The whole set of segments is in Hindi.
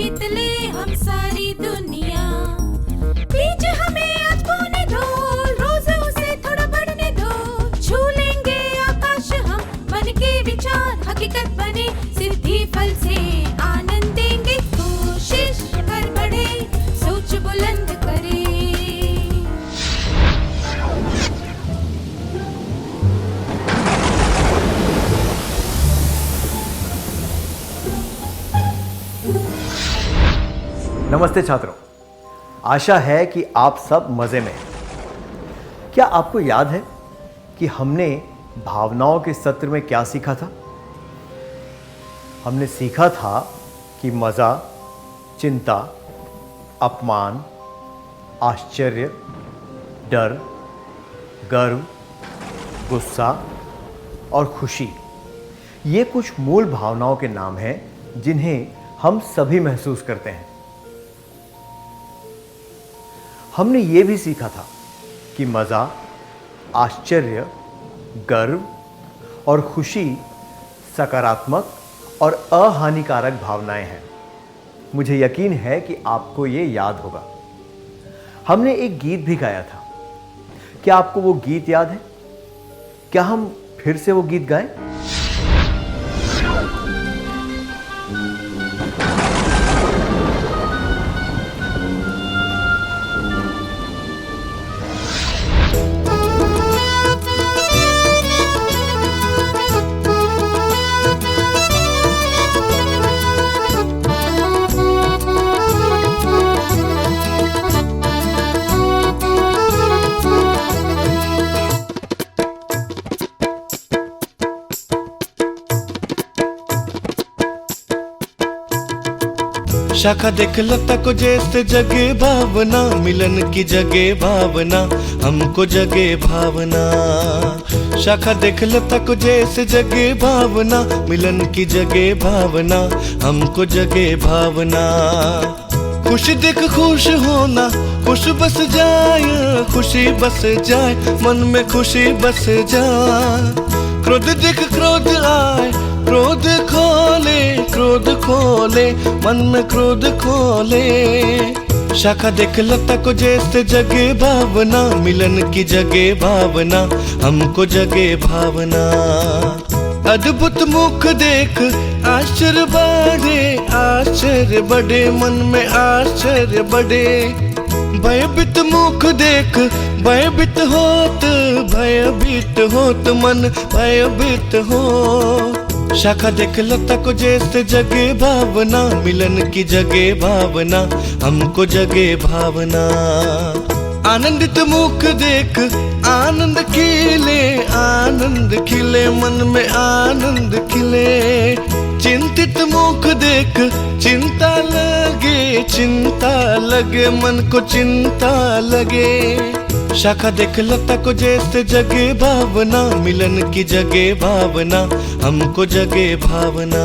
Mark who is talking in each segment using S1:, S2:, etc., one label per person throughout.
S1: जीत ले हम सारी दुनिया। बीच हमें आज बोने दो, रोज उसे थोड़ा बढ़ने दो। छू लेंगे आकाश हम, मन के विचार हकीकत बने। सिद्धि फल से आनंद देंगे, कोशिश कर बढ़े, सोच बुलंद करे।
S2: नमस्ते छात्रों, आशा है कि आप सब मजे में हैं। क्या आपको याद है कि हमने भावनाओं के सत्र में क्या सीखा था? हमने सीखा था कि मजा, चिंता, अपमान, आश्चर्य, डर, गर्व, गुस्सा और खुशी ये कुछ मूल भावनाओं के नाम हैं जिन्हें हम सभी महसूस करते हैं। हमने ये भी सीखा था कि मजा, आश्चर्य, गर्व और खुशी सकारात्मक और अहानिकारक भावनाएं हैं। मुझे यकीन है कि आपको ये याद होगा। हमने एक गीत भी गाया था। क्या आपको वो गीत याद है? क्या हम फिर से वो गीत गाएं?
S3: शाखा देख लता को जैसे जगे भावना, मिलन की जगे भावना, हमको जगे भावना। शाखा देख लता को जैसे जगे भावना, मिलन की जगे भावना, हमको जगे भावना। खुश देख खुश होना, खुश बस जाए, खुशी बस जाए, मन में खुशी बस जाए। क्रोध देख क्रोध आए, क्रोध खोले, क्रोध खोले, मन में क्रोध खोले। शाखा देख लता को जैसे जगे भावना, मिलन की जगे भावना, हमको जगे भावना। अद्भुत मुख देख आश्चर्य बढ़े, आश्चर्य बढ़े, मन में आश्चर्य बढ़े। भयभीत मुख देख भयभीत होत, भयभीत होत, मन भयभीत हो। शाखा देख लता को जैसे जगे भावना, मिलन की जगे भावना, हमको जगे भावना। आनंदित मुख देख आनंद खिले, आनंद खिले, मन में आनंद खिले। चिंतित मुख देख चिंता लगे, चिंता लगे, मन को चिंता लगे। शाखा देख लता को जैसे जगे भावना, मिलन की जगे भावना, हमको जगे भावना।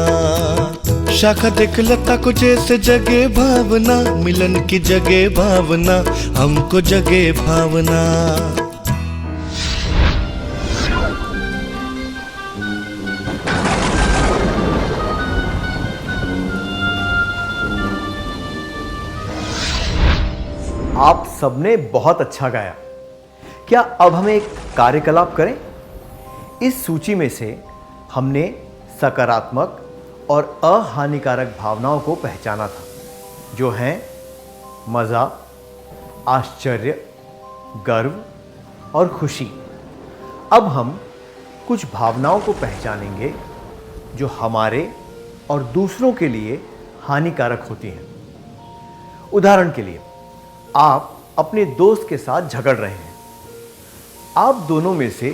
S3: शाखा देख लता को जैसे जगे भावना, मिलन की जगे भावना, हमको जगे भावना।
S2: आप सबने बहुत अच्छा गाया। क्या अब हम एक कार्यकलाप करें? इस सूची में से हमने सकारात्मक और अहानिकारक भावनाओं को पहचाना था, जो हैं मज़ा, आश्चर्य, गर्व और खुशी। अब हम कुछ भावनाओं को पहचानेंगे जो हमारे और दूसरों के लिए हानिकारक होती हैं। उदाहरण के लिए, आप अपने दोस्त के साथ झगड़ रहे हैं। आप दोनों में से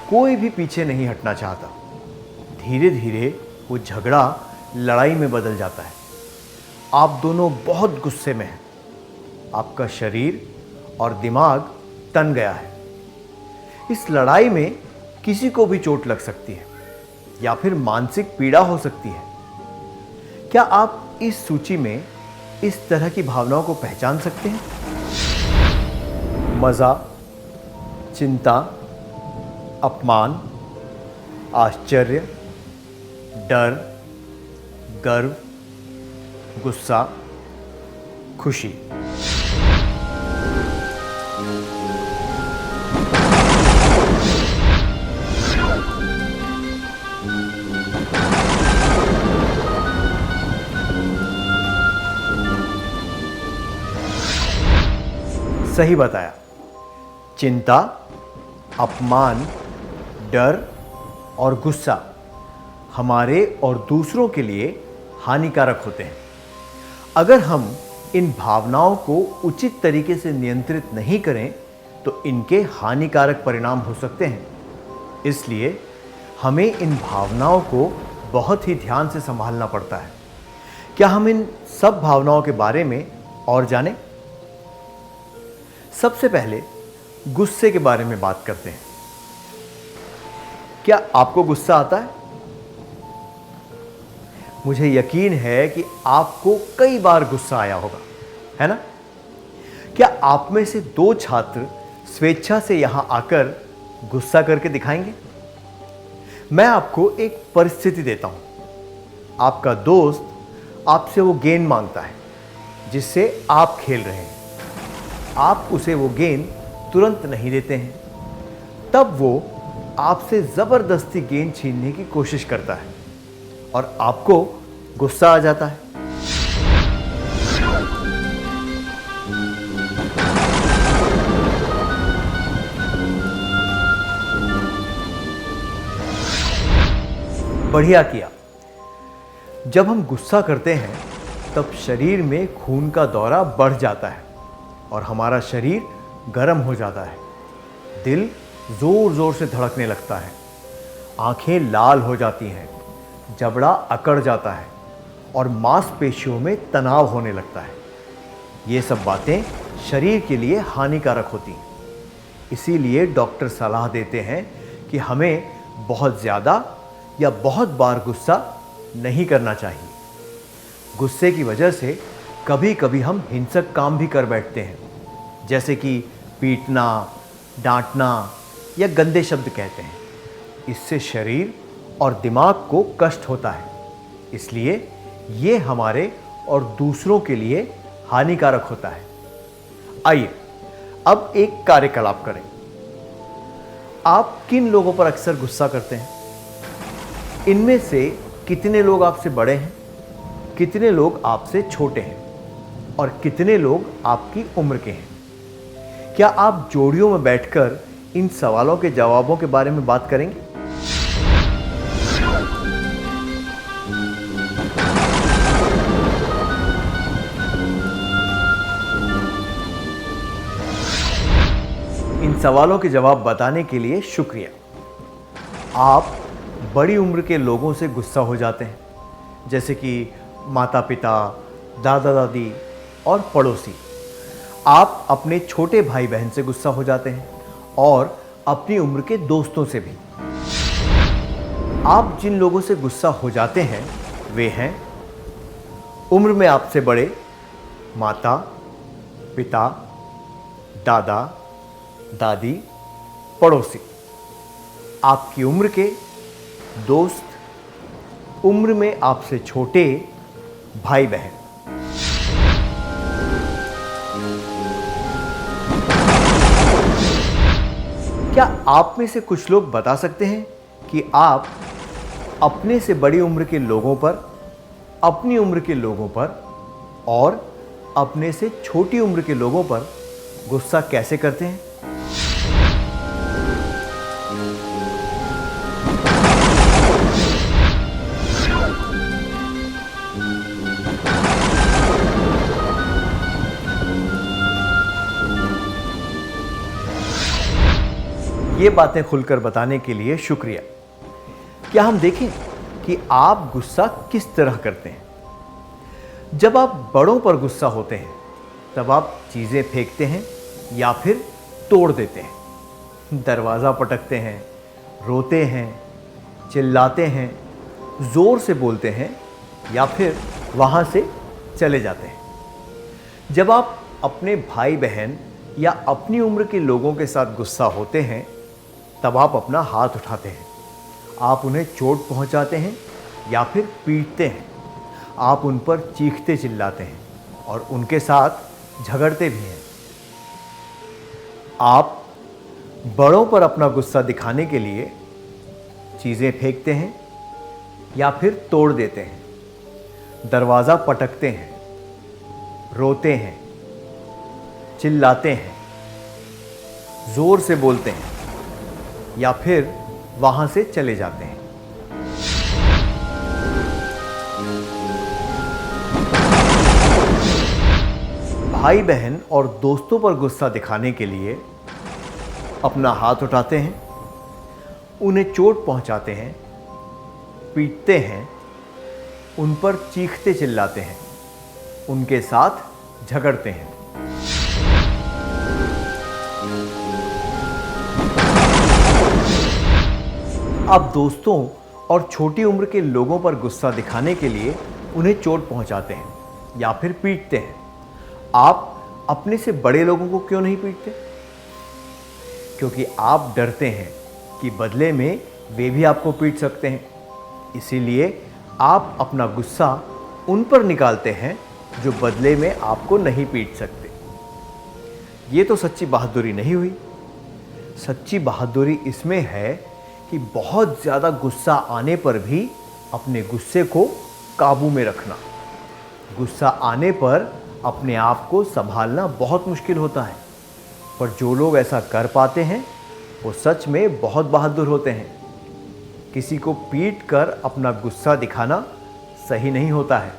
S2: कोई भी पीछे नहीं हटना चाहता। धीरे धीरे वो झगड़ा लड़ाई में बदल जाता है। आप दोनों बहुत गुस्से में हैं। आपका शरीर और दिमाग तन गया है। इस लड़ाई में किसी को भी चोट लग सकती है या फिर मानसिक पीड़ा हो सकती है। क्या आप इस सूची में इस तरह की भावनाओं को पहचान सकते हैं? मज़ा, चिंता, अपमान, आश्चर्य, डर, गर्व, गुस्सा खुशी। सही बताया। चिंता, अपमान, डर और गुस्सा हमारे और दूसरों के लिए हानिकारक होते हैं। अगर हम इन भावनाओं को उचित तरीके से नियंत्रित नहीं करें तो इनके हानिकारक परिणाम हो सकते हैं। इसलिए हमें इन भावनाओं को बहुत ही ध्यान से संभालना पड़ता है। क्या हम इन सब भावनाओं के बारे में और जानें? सबसे पहले गुस्से के बारे में बात करते हैं। क्या आपको गुस्सा आता है? मुझे यकीन है कि आपको कई बार गुस्सा आया होगा, है ना? क्या आप में से 2 छात्र स्वेच्छा से यहां आकर गुस्सा करके दिखाएंगे? मैं आपको एक परिस्थिति देता हूं। आपका दोस्त आपसे वो गेंद मांगता है जिससे आप खेल रहे हैं। आप उसे वो गेंद तुरंत नहीं देते हैं। तब वो आपसे जबरदस्ती गेंद छीनने की कोशिश करता है और आपको गुस्सा आ जाता है। बढ़िया किया। जब हम गुस्सा करते हैं तब शरीर में खून का दौरा बढ़ जाता है और हमारा शरीर गर्म हो जाता है। दिल जोर जोर से धड़कने लगता है, आंखें लाल हो जाती हैं, जबड़ा अकड़ जाता है और मांसपेशियों में तनाव होने लगता है। ये सब बातें शरीर के लिए हानिकारक होती हैं। इसीलिए डॉक्टर सलाह देते हैं कि हमें बहुत ज़्यादा या बहुत बार गुस्सा नहीं करना चाहिए। गुस्से की वजह से कभी कभी हम हिंसक काम भी कर बैठते हैं, जैसे कि पीटना, डांटना या गंदे शब्द कहते हैं। इससे शरीर और दिमाग को कष्ट होता है। इसलिए ये हमारे और दूसरों के लिए हानिकारक होता है। आइए अब एक कार्यकलाप करें। आप किन लोगों पर अक्सर गुस्सा करते हैं? इनमें से कितने लोग आपसे बड़े हैं, कितने लोग आपसे छोटे हैं और कितने लोग आपकी उम्र के हैं? क्या आप जोड़ियों में बैठकर इन सवालों के जवाबों के बारे में बात करेंगे? इन सवालों के जवाब बताने के लिए शुक्रिया। आप बड़ी उम्र के लोगों से गुस्सा हो जाते हैं, जैसे कि माता पिता, दादा दादी और पड़ोसी। आप अपने छोटे भाई बहन से गुस्सा हो जाते हैं और अपनी उम्र के दोस्तों से भी। आप जिन लोगों से गुस्सा हो जाते हैं वे हैं उम्र में आपसे बड़े, माता पिता, दादा दादी, पड़ोसी। आपकी उम्र के दोस्त, उम्र में आपसे छोटे भाई बहन। क्या आप में से कुछ लोग बता सकते हैं कि आप अपने से बड़ी उम्र के लोगों पर, अपनी उम्र के लोगों पर और अपने से छोटी उम्र के लोगों पर गुस्सा कैसे करते हैं? ये बातें खुलकर बताने के लिए शुक्रिया। क्या हम देखें कि आप गुस्सा किस तरह करते हैं? जब आप बड़ों पर गुस्सा होते हैं तब आप चीज़ें फेंकते हैं या फिर तोड़ देते हैं, दरवाज़ा पटकते हैं, रोते हैं, चिल्लाते हैं, ज़ोर से बोलते हैं या फिर वहाँ से चले जाते हैं। जब आप अपने भाई बहन या अपनी उम्र के लोगों के साथ गुस्सा होते हैं तब आप अपना हाथ उठाते हैं, आप उन्हें चोट पहुंचाते हैं या फिर पीटते हैं, आप उन पर चीखते चिल्लाते हैं और उनके साथ झगड़ते भी हैं। आप बड़ों पर अपना गुस्सा दिखाने के लिए चीज़ें फेंकते हैं या फिर तोड़ देते हैं, दरवाज़ा पटकते हैं, रोते हैं, चिल्लाते हैं, जोर से बोलते हैं या फिर वहां से चले जाते हैं। भाई बहन और दोस्तों पर गुस्सा दिखाने के लिए अपना हाथ उठाते हैं, उन्हें चोट पहुंचाते हैं, पीटते हैं, उन पर चीखते चिल्लाते हैं, उनके साथ झगड़ते हैं। आप दोस्तों और छोटी उम्र के लोगों पर गुस्सा दिखाने के लिए उन्हें चोट पहुंचाते हैं या फिर पीटते हैं। आप अपने से बड़े लोगों को क्यों नहीं पीटते? क्योंकि आप डरते हैं कि बदले में वे भी आपको पीट सकते हैं। इसीलिए आप अपना गुस्सा उन पर निकालते हैं जो बदले में आपको नहीं पीट सकते। ये तो सच्ची बहादुरी नहीं हुई। सच्ची बहादुरी इसमें है कि बहुत ज़्यादा गुस्सा आने पर भी अपने गुस्से को काबू में रखना। गुस्सा आने पर अपने आप को संभालना बहुत मुश्किल होता है, पर जो लोग ऐसा कर पाते हैं वो सच में बहुत बहादुर होते हैं। किसी को पीट कर अपना गुस्सा दिखाना सही नहीं होता है।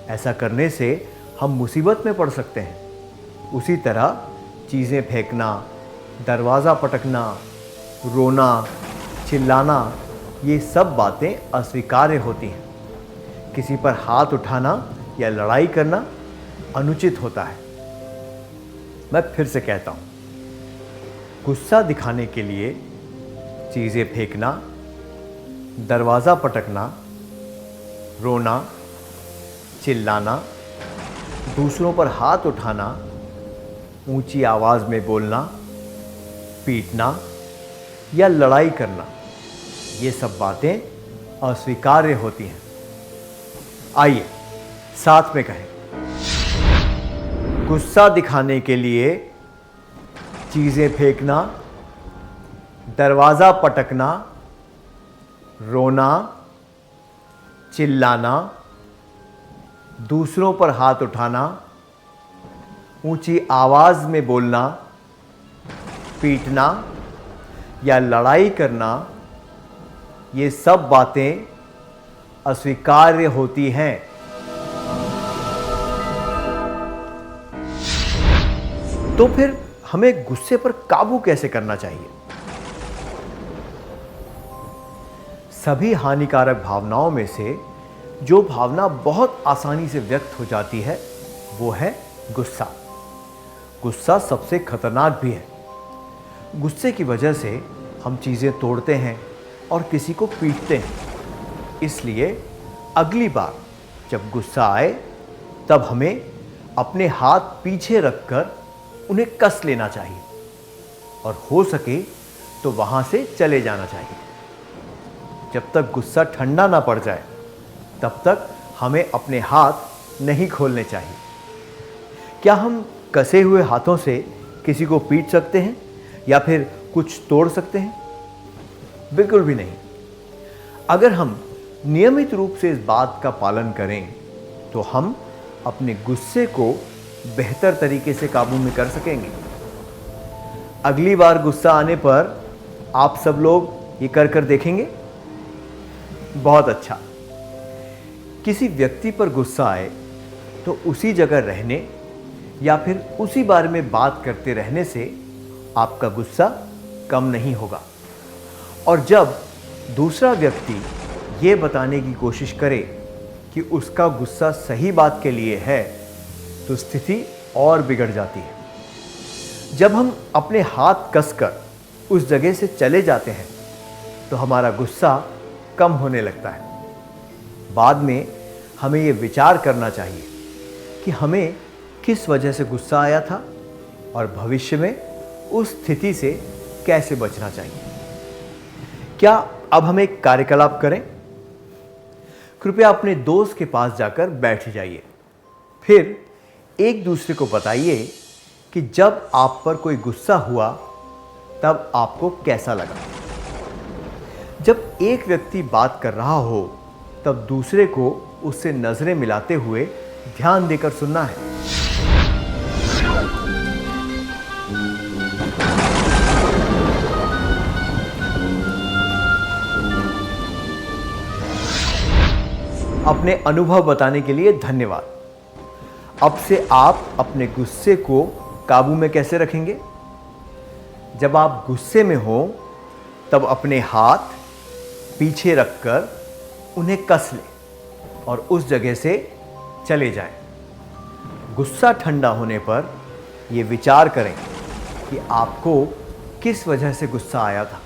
S2: ऐसा करने से हम मुसीबत में पड़ सकते हैं। उसी तरह चीज़ें फेंकना, दरवाज़ा पटकना, रोना, चिल्लाना, ये सब बातें अस्वीकार्य होती हैं। किसी पर हाथ उठाना या लड़ाई करना अनुचित होता है। मैं फिर से कहता हूँ, गुस्सा दिखाने के लिए चीज़ें फेंकना, दरवाज़ा पटकना, रोना, चिल्लाना, दूसरों पर हाथ उठाना, ऊंची आवाज़ में बोलना, पीटना या लड़ाई करना, ये सब बातें अस्वीकार्य होती हैं। आइए साथ में कहें, गुस्सा दिखाने के लिए चीज़ें फेंकना, दरवाज़ा पटकना, रोना, चिल्लाना, दूसरों पर हाथ उठाना, ऊंची आवाज़ में बोलना, पीटना या लड़ाई करना, ये सब बातें अस्वीकार्य होती हैं। तो फिर हमें गुस्से पर काबू कैसे करना चाहिए? सभी हानिकारक भावनाओं में से जो भावना बहुत आसानी से व्यक्त हो जाती है वो है गुस्सा। गुस्सा सबसे खतरनाक भी है। गुस्से की वजह से हम चीज़ें तोड़ते हैं और किसी को पीटते हैं। इसलिए अगली बार जब गुस्सा आए तब हमें अपने हाथ पीछे रखकर उन्हें कस लेना चाहिए और हो सके तो वहाँ से चले जाना चाहिए। जब तक गुस्सा ठंडा ना पड़ जाए तब तक हमें अपने हाथ नहीं खोलने चाहिए। क्या हम कसे हुए हाथों से किसी को पीट सकते हैं या फिर कुछ तोड़ सकते हैं? बिल्कुल भी नहीं। अगर हम नियमित रूप से इस बात का पालन करें तो हम अपने गुस्से को बेहतर तरीके से काबू में कर सकेंगे। अगली बार गुस्सा आने पर आप सब लोग ये कर देखेंगे। बहुत अच्छा। किसी व्यक्ति पर गुस्सा आए तो उसी जगह रहने या फिर उसी बारे में बात करते रहने से आपका गुस्सा कम नहीं होगा। और जब दूसरा व्यक्ति ये बताने की कोशिश करे कि उसका गुस्सा सही बात के लिए है तो स्थिति और बिगड़ जाती है। जब हम अपने हाथ कसकर उस जगह से चले जाते हैं तो हमारा गुस्सा कम होने लगता है। बाद में हमें ये विचार करना चाहिए कि हमें किस वजह से गुस्सा आया था और भविष्य में उस स्थिति से कैसे बचना चाहिए। क्या अब हम एक कार्यकलाप करें? कृपया अपने दोस्त के पास जाकर बैठ जाइए। फिर एक दूसरे को बताइए कि जब आप पर कोई गुस्सा हुआ तब आपको कैसा लगा। जब एक व्यक्ति बात कर रहा हो तब दूसरे को उससे नजरें मिलाते हुए ध्यान देकर सुनना है। अपने अनुभव बताने के लिए धन्यवाद। अब से आप अपने गुस्से को काबू में कैसे रखेंगे? जब आप गुस्से में हो तब अपने हाथ पीछे रखकर उन्हें कस लें और उस जगह से चले जाएं। गुस्सा ठंडा होने पर यह विचार करें कि आपको किस वजह से गुस्सा आया था।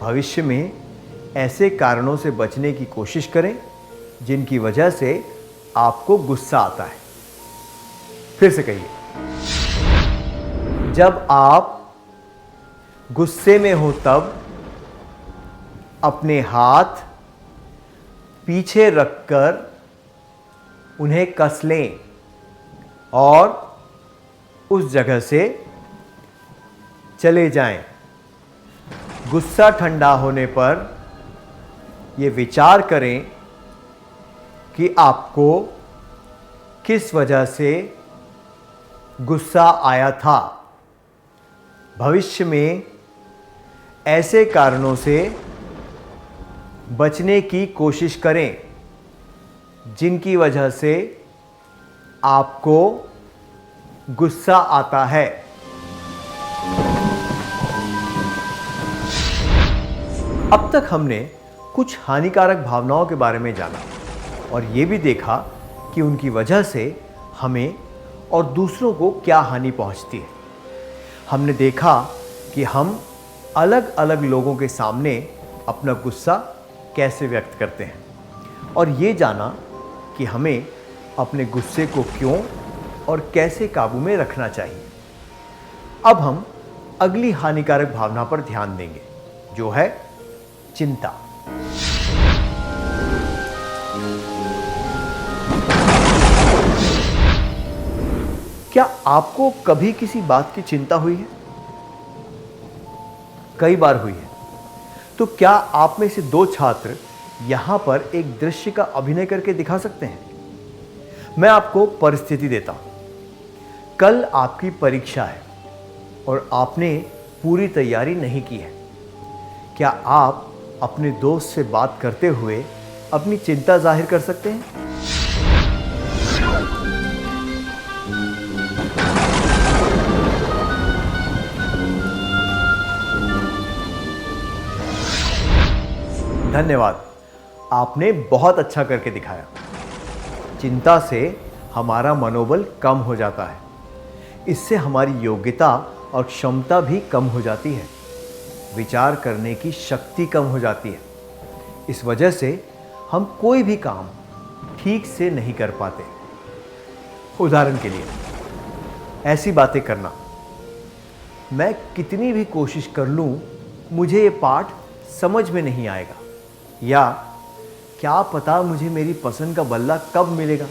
S2: भविष्य में ऐसे कारणों से बचने की कोशिश करें जिनकी वजह से आपको गुस्सा आता है। फिर से कहिए, जब आप गुस्से में हो तब अपने हाथ पीछे रखकर उन्हें कस लें और उस जगह से चले जाएं। गुस्सा ठंडा होने पर यह विचार करें कि आपको किस वजह से गुस्सा आया था। भविष्य में ऐसे कारणों से बचने की कोशिश करें जिनकी वजह से आपको गुस्सा आता है। अब तक हमने कुछ हानिकारक भावनाओं के बारे में जाना और ये भी देखा कि उनकी वजह से हमें और दूसरों को क्या हानि पहुंचती है। हमने देखा कि हम अलग अलग लोगों के सामने अपना गुस्सा कैसे व्यक्त करते हैं और ये जाना कि हमें अपने गुस्से को क्यों और कैसे काबू में रखना चाहिए। अब हम अगली हानिकारक भावना पर ध्यान देंगे, जो है चिंता। क्या आपको कभी किसी बात की चिंता हुई है? कई बार हुई है। तो क्या आप में से दो छात्र यहां पर एक दृश्य का अभिनय करके दिखा सकते हैं? मैं आपको परिस्थिति देता हूं। कल आपकी परीक्षा है और आपने पूरी तैयारी नहीं की है। क्या आप अपने दोस्त से बात करते हुए अपनी चिंता जाहिर कर सकते हैं? धन्यवाद, आपने बहुत अच्छा करके दिखाया। चिंता से हमारा मनोबल कम हो जाता है। इससे हमारी योग्यता और क्षमता भी कम हो जाती है। विचार करने की शक्ति कम हो जाती है। इस वजह से हम कोई भी काम ठीक से नहीं कर पाते। उदाहरण के लिए, ऐसी बातें करना, मैं कितनी भी कोशिश कर लूं मुझे ये पाठ समझ में नहीं आएगा, या क्या पता मुझे मेरी पसंद का बल्ला कब मिलेगा।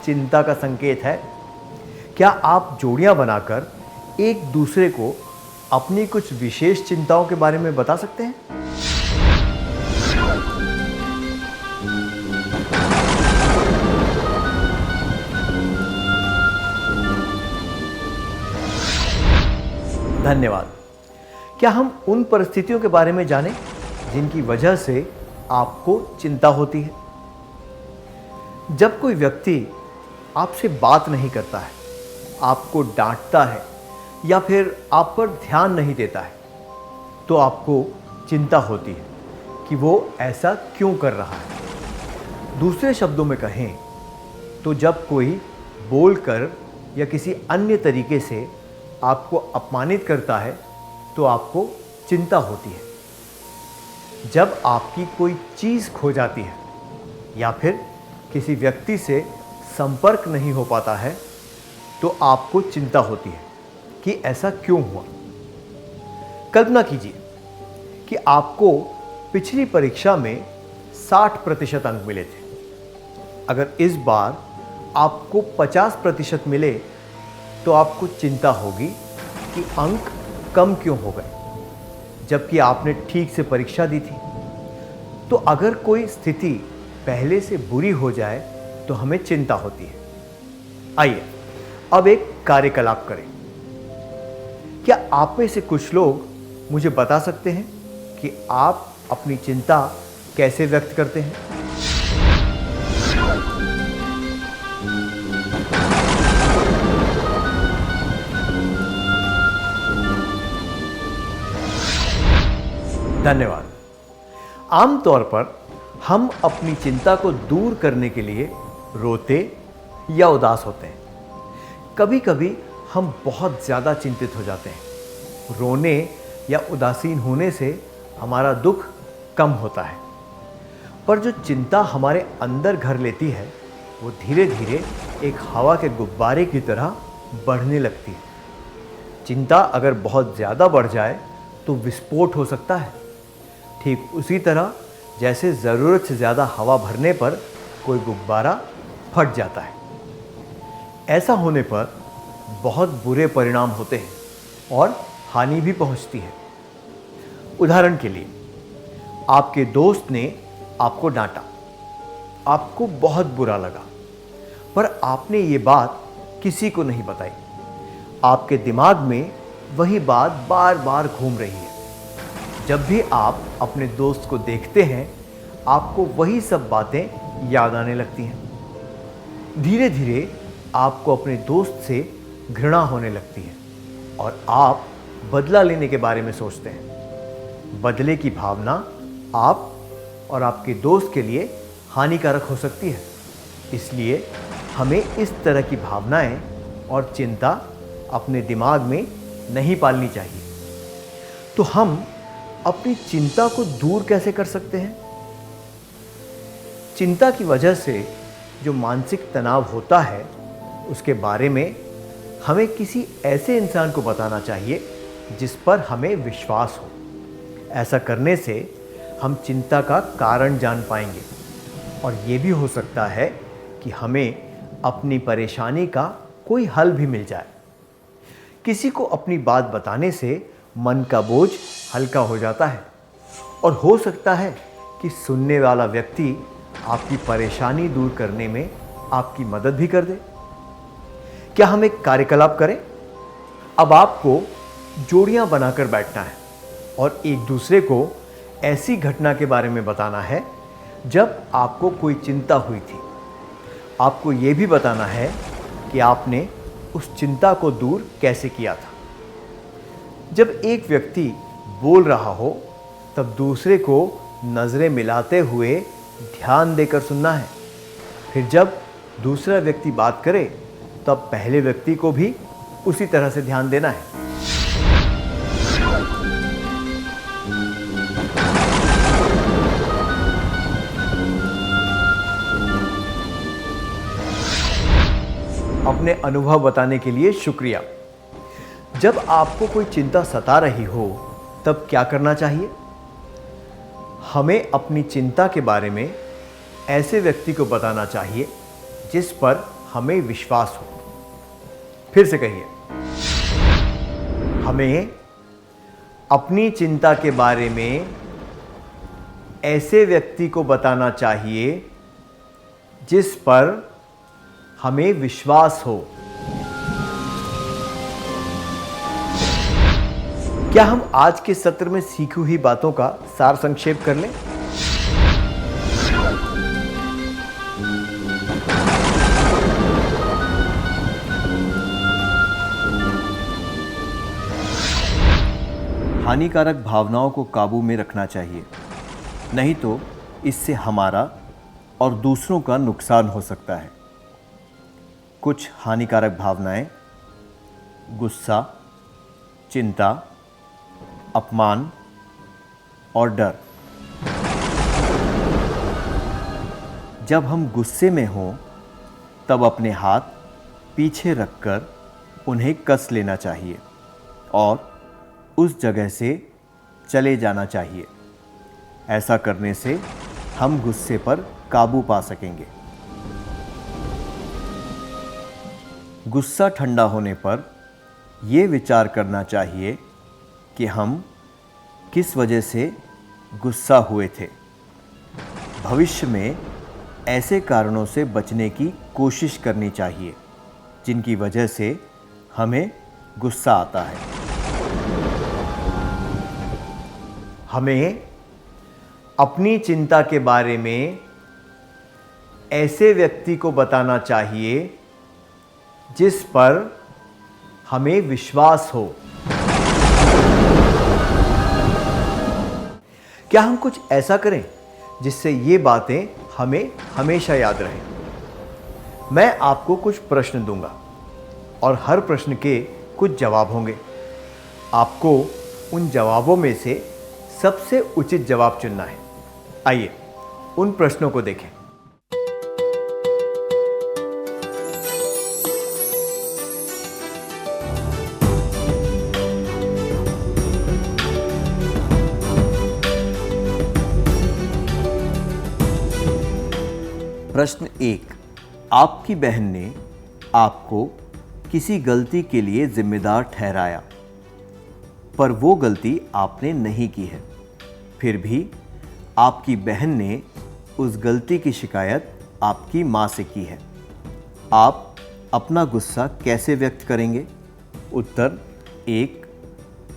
S2: चिंता का संकेत है। क्या आप जोड़ियां बनाकर एक दूसरे को अपनी कुछ विशेष चिंताओं के बारे में बता सकते हैं? धन्यवाद। क्या हम उन परिस्थितियों के बारे में जानें जिनकी वजह से आपको चिंता होती है? जब कोई व्यक्ति आपसे बात नहीं करता है, आपको डांटता है या फिर आप पर ध्यान नहीं देता है, तो आपको चिंता होती है कि वो ऐसा क्यों कर रहा है। दूसरे शब्दों में कहें तो जब कोई बोलकर या किसी अन्य तरीके से आपको अपमानित करता है तो आपको चिंता होती है। जब आपकी कोई चीज़ खो जाती है या फिर किसी व्यक्ति से संपर्क नहीं हो पाता है तो आपको चिंता होती है कि ऐसा क्यों हुआ। कल्पना कीजिए कि आपको पिछली परीक्षा में 60% अंक मिले थे। अगर इस बार आपको 50% मिले तो आपको चिंता होगी कि अंक कम क्यों हो गए, जबकि आपने ठीक से परीक्षा दी थी। तो अगर कोई स्थिति पहले से बुरी हो जाए तो हमें चिंता होती है। आइए अब एक कार्यकलाप करें। क्या आप में से कुछ लोग मुझे बता सकते हैं कि आप अपनी चिंता कैसे व्यक्त करते हैं? धन्यवाद। आमतौर पर हम अपनी चिंता को दूर करने के लिए रोते या उदास होते हैं। कभी कभी हम बहुत ज़्यादा चिंतित हो जाते हैं। रोने या उदासीन होने से हमारा दुख कम होता है, पर जो चिंता हमारे अंदर घर लेती है वो धीरे धीरे एक हवा के गुब्बारे की तरह बढ़ने लगती है। चिंता अगर बहुत ज़्यादा बढ़ जाए तो विस्फोट हो सकता है, ठीक उसी तरह जैसे ज़रूरत से ज़्यादा हवा भरने पर कोई गुब्बारा फट जाता है। ऐसा होने पर बहुत बुरे परिणाम होते हैं और हानि भी पहुंचती है। उदाहरण के लिए, आपके दोस्त ने आपको डांटा, आपको बहुत बुरा लगा, पर आपने ये बात किसी को नहीं बताई। आपके दिमाग में वही बात बार बार घूम रही है। जब भी आप अपने दोस्त को देखते हैं, आपको वही सब बातें याद आने लगती हैं। धीरे धीरे आपको अपने दोस्त से घृणा होने लगती है और आप बदला लेने के बारे में सोचते हैं। बदले की भावना आप और आपके दोस्त के लिए हानिकारक हो सकती है, इसलिए हमें इस तरह की भावनाएं और चिंता अपने दिमाग में नहीं पालनी चाहिए। तो हम अपनी चिंता को दूर कैसे कर सकते हैं? चिंता की वजह से जो मानसिक तनाव होता है उसके बारे में हमें किसी ऐसे इंसान को बताना चाहिए जिस पर हमें विश्वास हो। ऐसा करने से हम चिंता का कारण जान पाएंगे और ये भी हो सकता है कि हमें अपनी परेशानी का कोई हल भी मिल जाए। किसी को अपनी बात बताने से मन का बोझ हल्का हो जाता है और हो सकता है कि सुनने वाला व्यक्ति आपकी परेशानी दूर करने में आपकी मदद भी कर दे। क्या हम एक कार्यकलाप करें? अब आपको जोड़ियां बनाकर बैठना है और एक दूसरे को ऐसी घटना के बारे में बताना है जब आपको कोई चिंता हुई थी। आपको ये भी बताना है कि आपने उस चिंता को दूर कैसे किया था। जब एक व्यक्ति बोल रहा हो तब दूसरे को नज़रें मिलाते हुए ध्यान देकर सुनना है। फिर जब दूसरा व्यक्ति बात करे तब पहले व्यक्ति को भी उसी तरह से ध्यान देना है। अपने अनुभव बताने के लिए शुक्रिया। जब आपको कोई चिंता सता रही हो तब क्या करना चाहिए? हमें अपनी चिंता के बारे में ऐसे व्यक्ति को बताना चाहिए जिस पर हमें विश्वास हो। फिर से कहिए, हमें अपनी चिंता के बारे में ऐसे व्यक्ति को बताना चाहिए जिस पर हमें विश्वास हो। क्या हम आज के सत्र में सीखी हुई बातों का सार संक्षेप कर लें? हानिकारक भावनाओं को काबू में रखना चाहिए, नहीं तो इससे हमारा और दूसरों का नुकसान हो सकता है। कुछ हानिकारक भावनाएं गुस्सा, चिंता, अपमान और डर। जब हम गुस्से में हों तब अपने हाथ पीछे रखकर उन्हें कस लेना चाहिए और उस जगह से चले जाना चाहिए। ऐसा करने से हम गुस्से पर काबू पा सकेंगे। गुस्सा ठंडा होने पर ये विचार करना चाहिए कि हम किस वजह से गुस्सा हुए थे। भविष्य में ऐसे कारणों से बचने की कोशिश करनी चाहिए जिनकी वजह से हमें गुस्सा आता है। हमें अपनी चिंता के बारे में ऐसे व्यक्ति को बताना चाहिए जिस पर हमें विश्वास हो। क्या हम कुछ ऐसा करें जिससे ये बातें हमें हमेशा याद रहें? मैं आपको कुछ प्रश्न दूंगा और हर प्रश्न के कुछ जवाब होंगे। आपको उन जवाबों में से सबसे उचित जवाब चुनना है। आइए उन प्रश्नों को देखें। प्रश्न 1। आपकी बहन ने आपको किसी गलती के लिए जिम्मेदार ठहराया, पर वो गलती आपने नहीं की है। फिर भी आपकी बहन ने उस गलती की शिकायत आपकी माँ से की है। आप अपना गुस्सा कैसे व्यक्त करेंगे? उत्तर 1।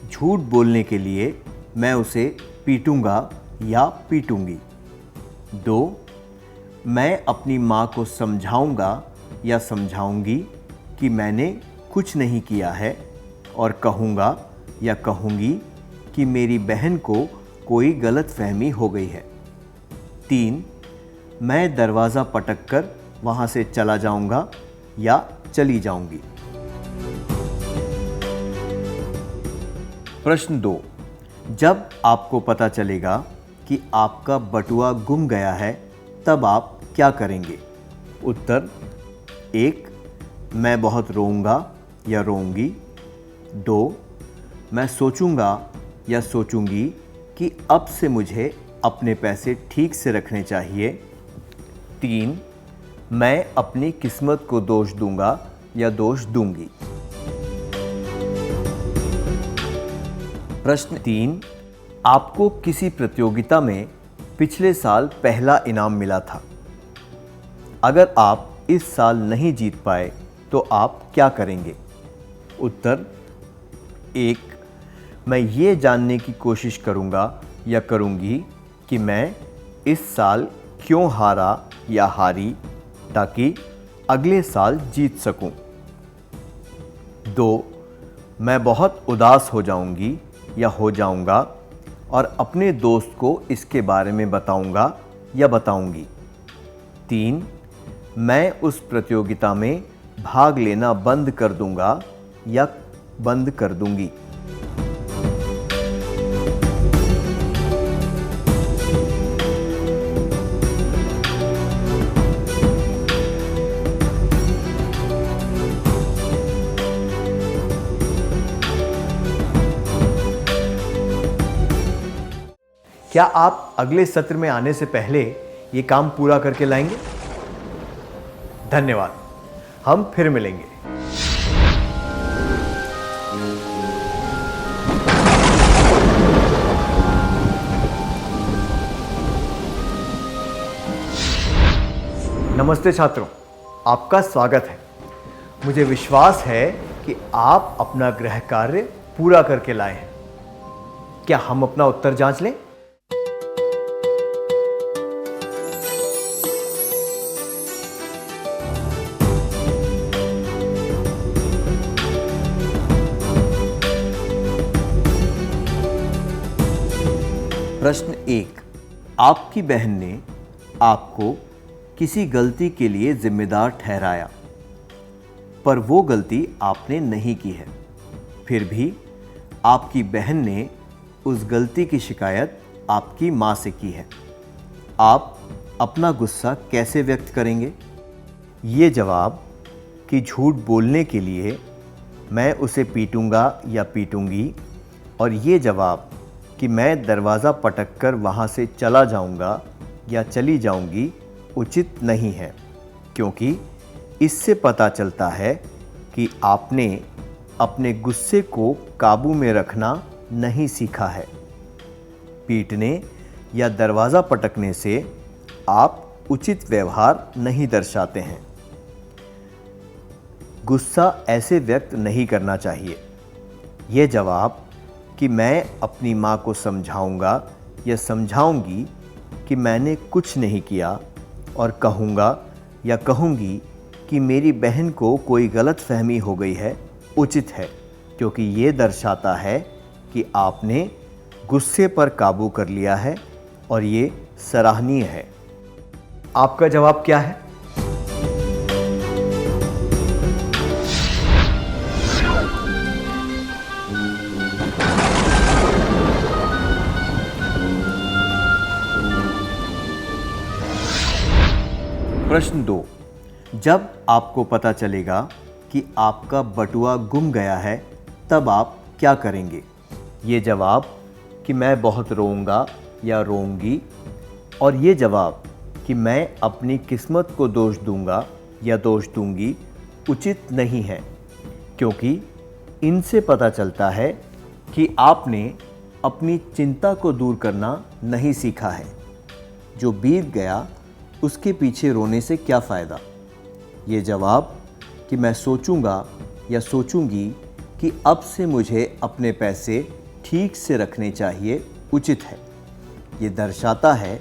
S2: झूठ बोलने के लिए मैं उसे पीटूंगा या पीटूंगी। 2। मैं अपनी माँ को समझाऊंगा या समझाऊंगी कि मैंने कुछ नहीं किया है और कहूँगा या कहूँगी कि मेरी बहन को कोई गलतफहमी हो गई है। 3। मैं दरवाज़ा पटककर वहाँ से चला जाऊँगा या चली जाऊँगी। प्रश्न 2। जब आपको पता चलेगा कि आपका बटुआ गुम गया है तब आप क्या करेंगे? उत्तर 1। मैं बहुत रोऊंगा या रोऊंगी। 2। मैं सोचूंगा या सोचूंगी कि अब से मुझे अपने पैसे ठीक से रखने चाहिए। 3। मैं अपनी किस्मत को दोष दूंगा या दोष दूंगी। प्रश्न 3। आपको किसी प्रतियोगिता में पिछले साल पहला इनाम मिला था। अगर आप इस साल नहीं जीत पाए तो आप क्या करेंगे? उत्तर 1। मैं ये जानने की कोशिश करूँगा या करूँगी कि मैं इस साल क्यों हारा या हारी ताकि अगले साल जीत सकूं। 2। मैं बहुत उदास हो जाऊँगी या हो जाऊँगा और अपने दोस्त को इसके बारे में बताऊँगा या बताऊँगी। 3। मैं उस प्रतियोगिता में भाग लेना बंद कर दूँगा या बंद कर दूँगी। क्या आप अगले सत्र में आने से पहले ये काम पूरा करके लाएंगे? धन्यवाद। हम फिर मिलेंगे। नमस्ते छात्रों, आपका स्वागत है। मुझे विश्वास है कि आप अपना गृह कार्य पूरा करके लाए हैं। क्या हम अपना उत्तर जांच लें? प्रश्न 1। आपकी बहन ने आपको किसी गलती के लिए जिम्मेदार ठहराया, पर वो गलती आपने नहीं की है। फिर भी आपकी बहन ने उस गलती की शिकायत आपकी माँ से की है। आप अपना गुस्सा कैसे व्यक्त करेंगे? ये जवाब कि झूठ बोलने के लिए मैं उसे पीटूंगा या पीटूंगी और ये जवाब कि मैं दरवाज़ा पटककर वहाँ से चला जाऊँगा या चली जाऊँगी उचित नहीं है, क्योंकि इससे पता चलता है कि आपने अपने गुस्से को काबू में रखना नहीं सीखा है। पीटने या दरवाज़ा पटकने से आप उचित व्यवहार नहीं दर्शाते हैं। गुस्सा ऐसे व्यक्त नहीं करना चाहिए। ये जवाब कि मैं अपनी माँ को समझाऊंगा या समझाऊंगी कि मैंने कुछ नहीं किया और कहूँगा या कहूँगी कि मेरी बहन को कोई गलत फहमी हो गई है, उचित है, क्योंकि ये दर्शाता है कि आपने गुस्से पर काबू कर लिया है और ये सराहनीय है। आपका जवाब क्या है? प्रश्न 2, जब आपको पता चलेगा कि आपका बटुआ गुम गया है तब आप क्या करेंगे? ये जवाब कि मैं बहुत रोऊंगा या रोऊंगी और ये जवाब कि मैं अपनी किस्मत को दोष दूंगा या दोष दूंगी उचित नहीं है, क्योंकि इनसे पता चलता है कि आपने अपनी चिंता को दूर करना नहीं सीखा है। जो बीत गया उसके पीछे रोने से क्या फ़ायदा? ये जवाब कि मैं सोचूंगा या सोचूंगी कि अब से मुझे अपने पैसे ठीक से रखने चाहिए, उचित है। ये दर्शाता है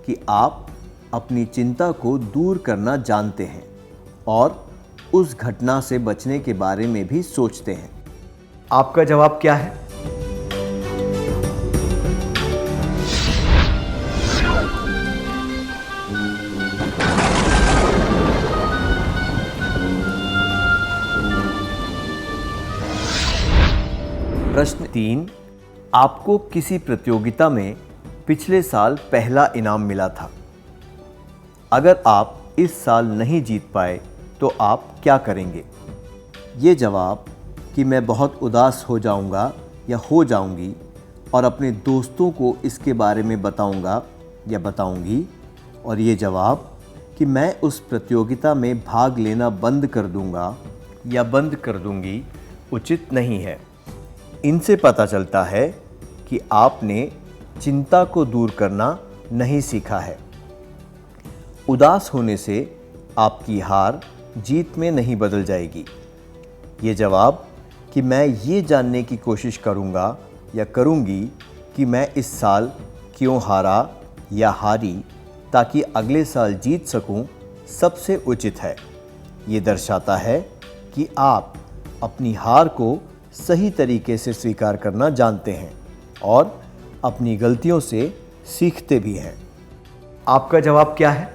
S2: कि आप अपनी चिंता को दूर करना जानते हैं और उस घटना से बचने के बारे में भी सोचते हैं। आपका जवाब क्या है? प्रश्न 3, आपको किसी प्रतियोगिता में पिछले साल पहला इनाम मिला था। अगर आप इस साल नहीं जीत पाए तो आप क्या करेंगे? ये जवाब कि मैं बहुत उदास हो जाऊंगा या हो जाऊंगी और अपने दोस्तों को इसके बारे में बताऊंगा या बताऊंगी, और ये जवाब कि मैं उस प्रतियोगिता में भाग लेना बंद कर दूंगा या बंद कर दूंगी, उचित नहीं है। इनसे पता चलता है कि आपने चिंता को दूर करना नहीं सीखा है। उदास होने से आपकी हार जीत में नहीं बदल जाएगी। ये जवाब कि मैं ये जानने की कोशिश करूँगा या करूँगी कि मैं इस साल क्यों हारा या हारी ताकि अगले साल जीत सकूँ, सबसे उचित है। ये दर्शाता है कि आप अपनी हार को सही तरीके से स्वीकार करना जानते हैं और अपनी गलतियों से सीखते भी हैं। आपका जवाब क्या है?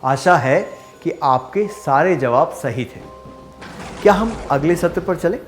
S2: आशा है कि आपके सारे जवाब सही थे। क्या हम अगले सत्र पर चलें?